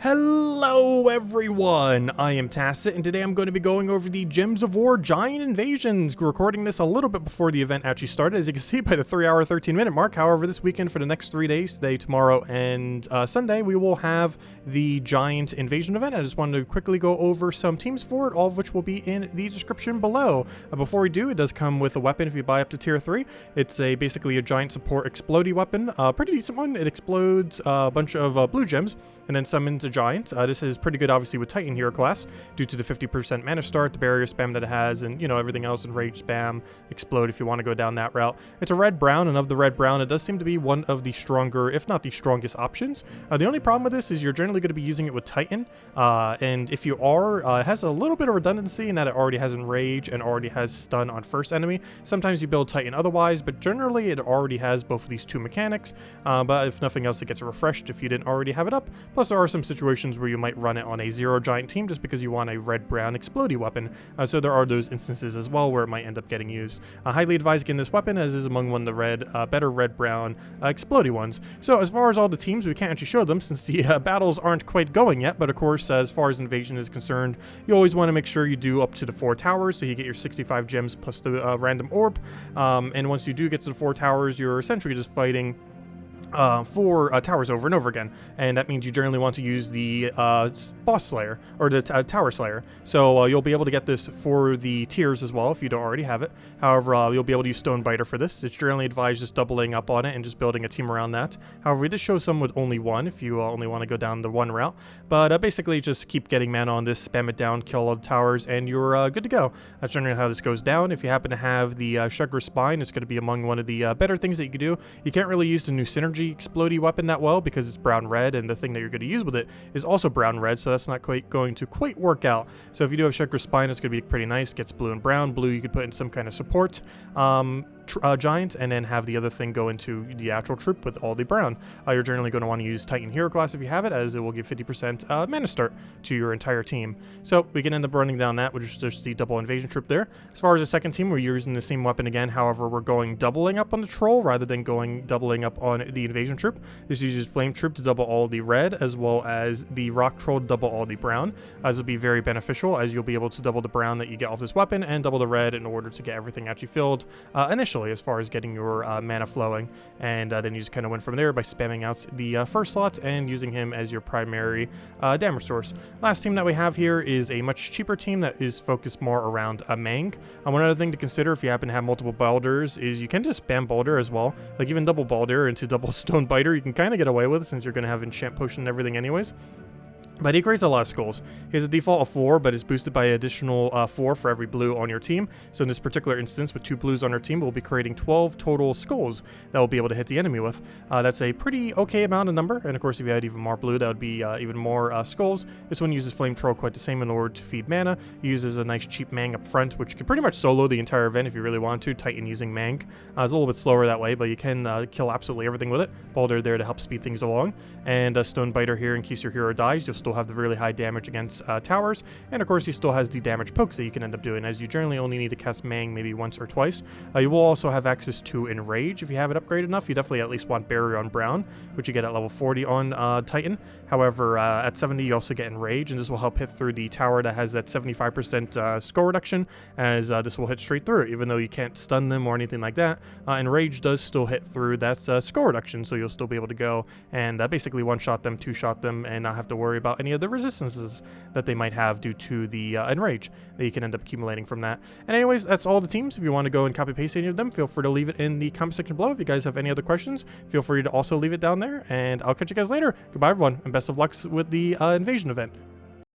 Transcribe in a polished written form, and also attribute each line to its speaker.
Speaker 1: Hello everyone, I am Tacit, and today I'm going to be going over the Gems of War Giant Invasions, recording this a little bit before the event actually started, as you can see by the 3-hour, 13-minute mark. However, this weekend for the next 3 days, today, tomorrow, and Sunday, we will have the Giant Invasion event. I just wanted to quickly go over some teams for it, all of which will be in the description below. Before we do, it does come with a weapon if you buy up to tier 3. It's basically a giant support explodey weapon, pretty decent one. It explodes a bunch of blue gems, and then summons a giant. This is pretty good, obviously, with Titan hero class, due to the 50% mana start, the barrier spam that it has, and, you know, everything else, and rage spam, explode if you want to go down that route. It's a red-brown, and of the red-brown, it does seem to be one of the stronger, if not the strongest options. The only problem with this is you're generally going to be using it with Titan, and if you are, it has a little bit of redundancy in that it already has Enrage and already has Stun on first enemy. Sometimes you build Titan otherwise, but generally it already has both of these two mechanics, but if nothing else, it gets refreshed if you didn't already have it up. Plus, there are some situations where you might run it on a zero giant team just because you want a red-brown explodey weapon, so there are those instances as well where it might end up getting used. I highly advise getting this weapon, as is among one of the better red-brown explodey ones. So as far as all the teams, we can't actually show them since the battles aren't quite going yet, but of course, as far as invasion is concerned, you always want to make sure you do up to the 4 towers, so you get your 65 gems plus the random orb, and once you do get to the 4 towers, you're essentially just fighting 4 towers over and over again, and that means you generally want to use the boss slayer, or the tower slayer. So you'll be able to get this for the tiers as well if you don't already have it. However, you'll be able to use Stonebiter for this. It's generally advised just doubling up on it and just building a team around that. However, we did show some with only one if you only want to go down the one route, but basically just keep getting mana on this, spam it down, kill all the towers, and you're good to go. That's generally how this goes down. If you happen to have the Sugar Spine, it's going to be among one of the better things that you can do. You can't really use the new synergy explodey weapon that well because it's brown-red, and the thing that you're going to use with it is also brown-red, so that's not quite going to work out. So if you do have Sugar Spine, it's going to be pretty nice. Gets blue and brown. Blue you could put in some kind of support giant, and then have the other thing go into the actual troop with all the brown. You're generally going to want to use Titan hero class if you have it, as it will give 50% mana start to your entire team. So we can end up running down that, which is just the double invasion troop there. As far as the second team, we're using the same weapon again. However, we're going doubling up on the troll rather than doubling up on the invasion troop. This uses flame troop to double all the red, as well as the rock troll to double all the brown. This will be very beneficial, as you'll be able to double the brown that you get off this weapon and double the red in order to get everything actually filled initially, as far as getting your mana flowing, and then you just kind of went from there by spamming out the first slot and using him as your primary damage source. Last team that we have here is a much cheaper team that is focused more around a Mang. One other thing to consider if you happen to have multiple Balders is you can just spam Balder as well, like even double Balder into double Stonebiter you can kind of get away with since you're going to have enchant potion and everything anyways. But he creates a lot of skulls. He has a default of 4, but is boosted by an additional 4 for every blue on your team. So in this particular instance, with 2 blues on our team, we'll be creating 12 total skulls that we'll be able to hit the enemy with. That's a pretty okay amount of number, and of course if you had even more blue, that would be even more skulls. This one uses Flame Troll quite the same in order to feed mana. He uses a nice cheap Mang up front, which can pretty much solo the entire event if you really want to. Titan using Mang. It's a little bit slower that way, but you can kill absolutely everything with it. Balder there to help speed things along. And Stonebiter here in case your hero dies. You'll still have the really high damage against towers, and of course he still has the damage pokes that you can end up doing, as you generally only need to cast Mang maybe once or twice. You will also have access to Enrage if you have it upgraded enough. You definitely at least want Barrier on Brown, which you get at level 40 on Titan. However, at 70 you also get Enrage, and this will help hit through the tower that has that 75% skull reduction, as this will hit straight through it, even though you can't stun them or anything like that. Enrage does still hit through that skull reduction, so you'll still be able to go and basically one-shot them, two-shot them, and not have to worry about any of the resistances that they might have due to the Enrage that you can end up accumulating from that. And anyways, that's all the teams. If you want to go and copy paste any of them, feel free to leave it in the comment section below. If you guys have any other questions, feel free to also leave it down there, and I'll catch you guys later. Goodbye everyone, and best of luck with the invasion event.